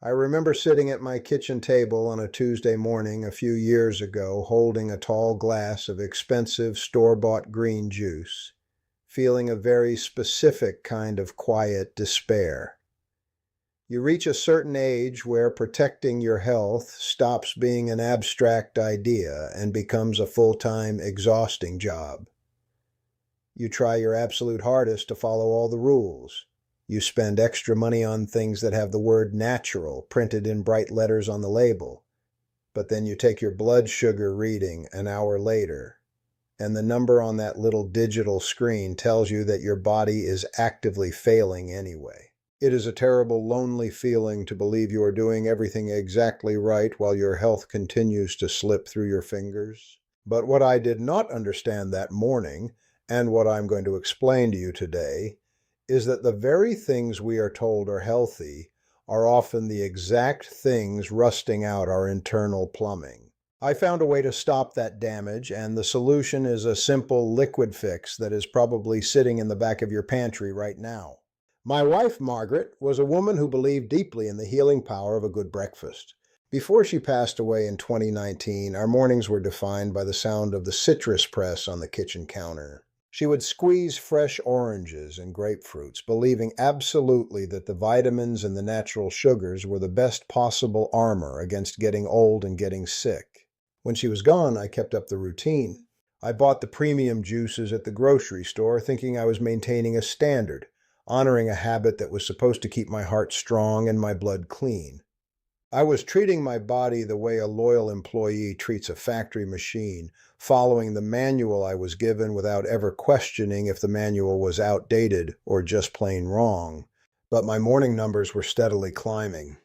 I remember sitting at my kitchen table on a Tuesday morning a few years ago, holding a tall glass of expensive store-bought green juice, feeling a very specific kind of quiet despair. You reach a certain age where protecting your health stops being an abstract idea and becomes a full-time, exhausting job. You try your absolute hardest to follow all the rules. You spend extra money on things that have the word natural printed in bright letters on the label. But then you take your blood sugar reading an hour later, and the number on that little digital screen tells you that your body is actively failing anyway. It is a terrible, lonely feeling to believe you are doing everything exactly right while your health continues to slip through your fingers. But what I did not understand that morning, and what I'm going to explain to you today, is that the very things we are told are healthy are often the exact things rusting out our internal plumbing. I found a way to stop that damage, and the solution is a simple liquid fix that is probably sitting in the back of your pantry right now. My wife, Margaret, was a woman who believed deeply in the healing power of a good breakfast. Before she passed away in 2019, our mornings were defined by the sound of the citrus press on the kitchen counter. She would squeeze fresh oranges and grapefruits, believing absolutely that the vitamins and the natural sugars were the best possible armor against getting old and getting sick. When she was gone, I kept up the routine. I bought the premium juices at the grocery store, thinking I was maintaining a standard, honoring a habit that was supposed to keep my heart strong and my blood clean. I was treating my body the way a loyal employee treats a factory machine, following the manual I was given without ever questioning if the manual was outdated or just plain wrong. But my morning numbers were steadily climbing.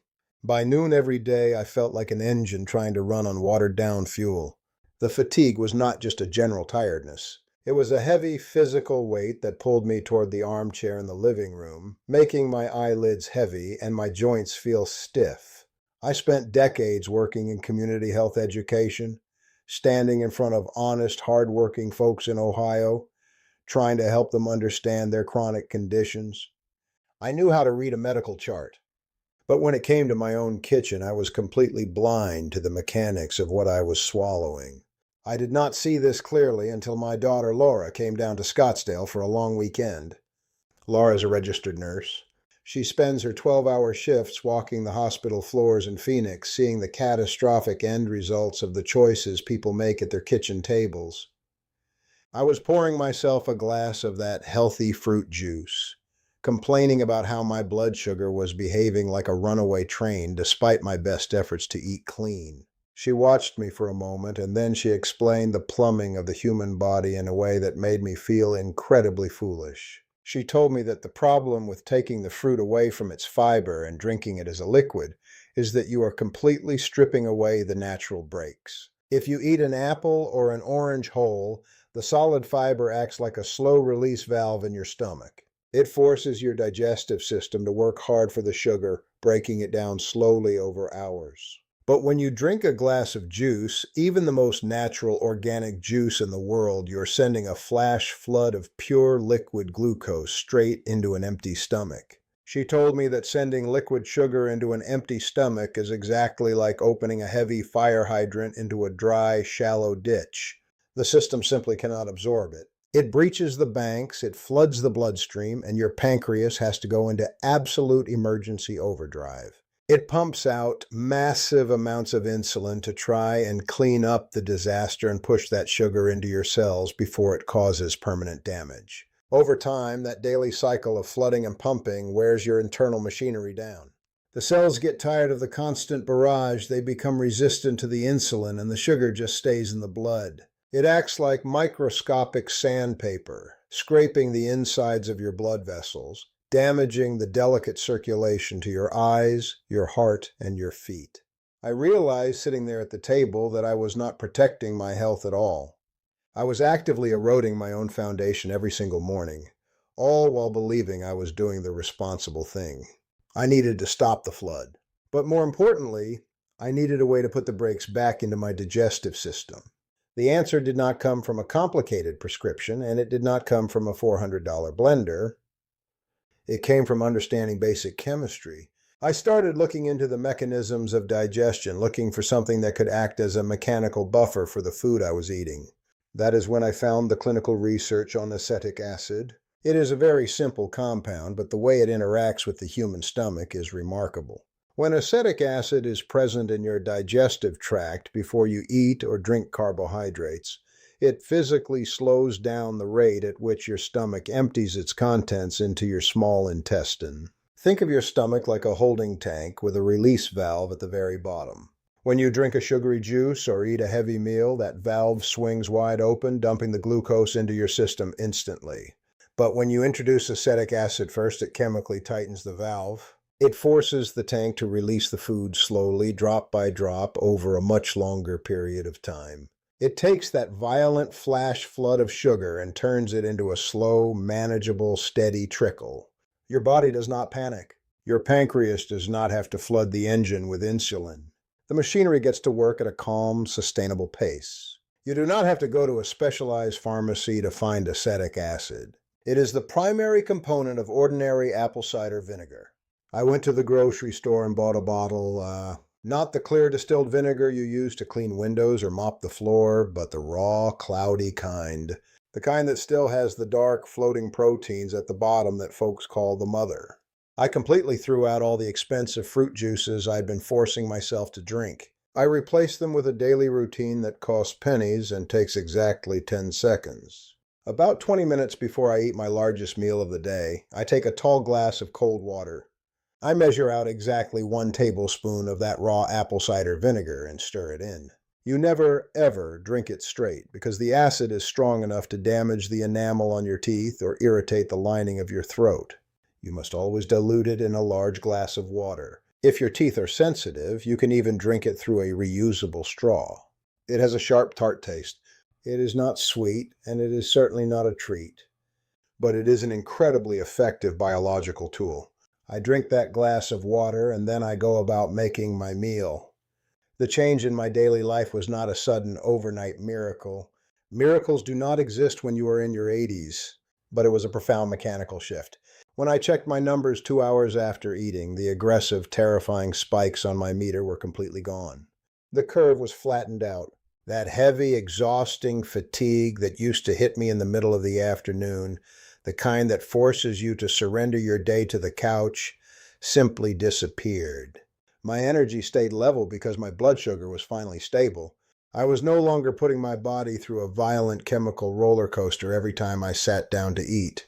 By noon every day, I felt like an engine trying to run on watered-down fuel. The fatigue was not just a general tiredness. It was a heavy physical weight that pulled me toward the armchair in the living room, making my eyelids heavy and my joints feel stiff. I spent decades working in community health education, standing in front of honest, hardworking folks in Ohio, trying to help them understand their chronic conditions. I knew how to read a medical chart, but when it came to my own kitchen, I was completely blind to the mechanics of what I was swallowing. I did not see this clearly until my daughter Laura came down to Scottsdale for a long weekend. Laura is a registered nurse. She spends her 12-hour shifts walking the hospital floors in Phoenix, seeing the catastrophic end results of the choices people make at their kitchen tables. I was pouring myself a glass of that healthy fruit juice, complaining about how my blood sugar was behaving like a runaway train despite my best efforts to eat clean. She watched me for a moment, and then she explained the plumbing of the human body in a way that made me feel incredibly foolish. She told me that the problem with taking the fruit away from its fiber and drinking it as a liquid is that you are completely stripping away the natural brakes. If you eat an apple or an orange whole, the solid fiber acts like a slow-release valve in your stomach. It forces your digestive system to work hard for the sugar, breaking it down slowly over hours. But when you drink a glass of juice, even the most natural organic juice in the world, you're sending a flash flood of pure liquid glucose straight into an empty stomach. She told me that sending liquid sugar into an empty stomach is exactly like opening a heavy fire hydrant into a dry, shallow ditch. The system simply cannot absorb it. It breaches the banks, it floods the bloodstream, and your pancreas has to go into absolute emergency overdrive. It pumps out massive amounts of insulin to try and clean up the disaster and push that sugar into your cells before it causes permanent damage. Over time, that daily cycle of flooding and pumping wears your internal machinery down. The cells get tired of the constant barrage, they become resistant to the insulin, and the sugar just stays in the blood. It acts like microscopic sandpaper, scraping the insides of your blood vessels, damaging the delicate circulation to your eyes, your heart, and your feet. I realized sitting there at the table that I was not protecting my health at all. I was actively eroding my own foundation every single morning, all while believing I was doing the responsible thing. I needed to stop the flood. But more importantly, I needed a way to put the brakes back into my digestive system. The answer did not come from a complicated prescription, and it did not come from a $400 blender. It came from understanding basic chemistry. I started looking into the mechanisms of digestion, looking for something that could act as a mechanical buffer for the food I was eating. That is when I found the clinical research on acetic acid. It is a very simple compound, but the way it interacts with the human stomach is remarkable. When acetic acid is present in your digestive tract before you eat or drink carbohydrates, it physically slows down the rate at which your stomach empties its contents into your small intestine. Think of your stomach like a holding tank with a release valve at the very bottom. When you drink a sugary juice or eat a heavy meal, that valve swings wide open, dumping the glucose into your system instantly. But when you introduce acetic acid first, it chemically tightens the valve. It forces the tank to release the food slowly, drop by drop, over a much longer period of time. It takes that violent flash flood of sugar and turns it into a slow, manageable, steady trickle. Your body does not panic. Your pancreas does not have to flood the engine with insulin. The machinery gets to work at a calm, sustainable pace. You do not have to go to a specialized pharmacy to find acetic acid. It is the primary component of ordinary apple cider vinegar. I went to the grocery store and bought a bottle, not the clear distilled vinegar you use to clean windows or mop the floor, but the raw, cloudy kind. The kind that still has the dark, floating proteins at the bottom that folks call the mother. I completely threw out all the expensive fruit juices I'd been forcing myself to drink. I replaced them with a daily routine that costs pennies and takes exactly 10 seconds. About 20 minutes before I eat my largest meal of the day, I take a tall glass of cold water. I measure out exactly 1 tablespoon of that raw apple cider vinegar and stir it in. You never, ever drink it straight because the acid is strong enough to damage the enamel on your teeth or irritate the lining of your throat. You must always dilute it in a large glass of water. If your teeth are sensitive, you can even drink it through a reusable straw. It has a sharp, tart taste. It is not sweet, and it is certainly not a treat. But it is an incredibly effective biological tool. I drink that glass of water, and then I go about making my meal. The change in my daily life was not a sudden overnight miracle. Miracles do not exist when you are in your 80s, but it was a profound mechanical shift. When I checked my numbers 2 hours after eating, the aggressive, terrifying spikes on my meter were completely gone. The curve was flattened out. That heavy, exhausting fatigue that used to hit me in the middle of the afternoon, the kind that forces you to surrender your day to the couch, simply disappeared. My energy stayed level because my blood sugar was finally stable. I was no longer putting my body through a violent chemical roller coaster every time I sat down to eat.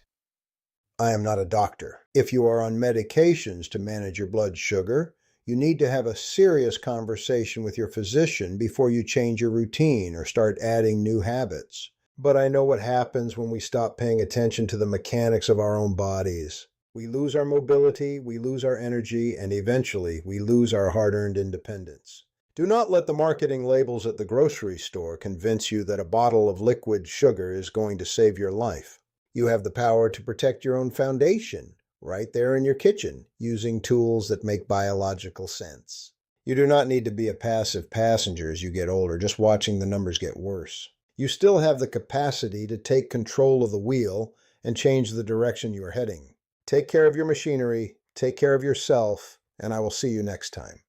I am not a doctor. If you are on medications to manage your blood sugar, you need to have a serious conversation with your physician before you change your routine or start adding new habits. But I know what happens when we stop paying attention to the mechanics of our own bodies. We lose our mobility, we lose our energy, and eventually we lose our hard-earned independence. Do not let the marketing labels at the grocery store convince you that a bottle of liquid sugar is going to save your life. You have the power to protect your own foundation, right there in your kitchen, using tools that make biological sense. You do not need to be a passive passenger as you get older, just watching the numbers get worse. You still have the capacity to take control of the wheel and change the direction you are heading. Take care of your machinery, take care of yourself, and I will see you next time.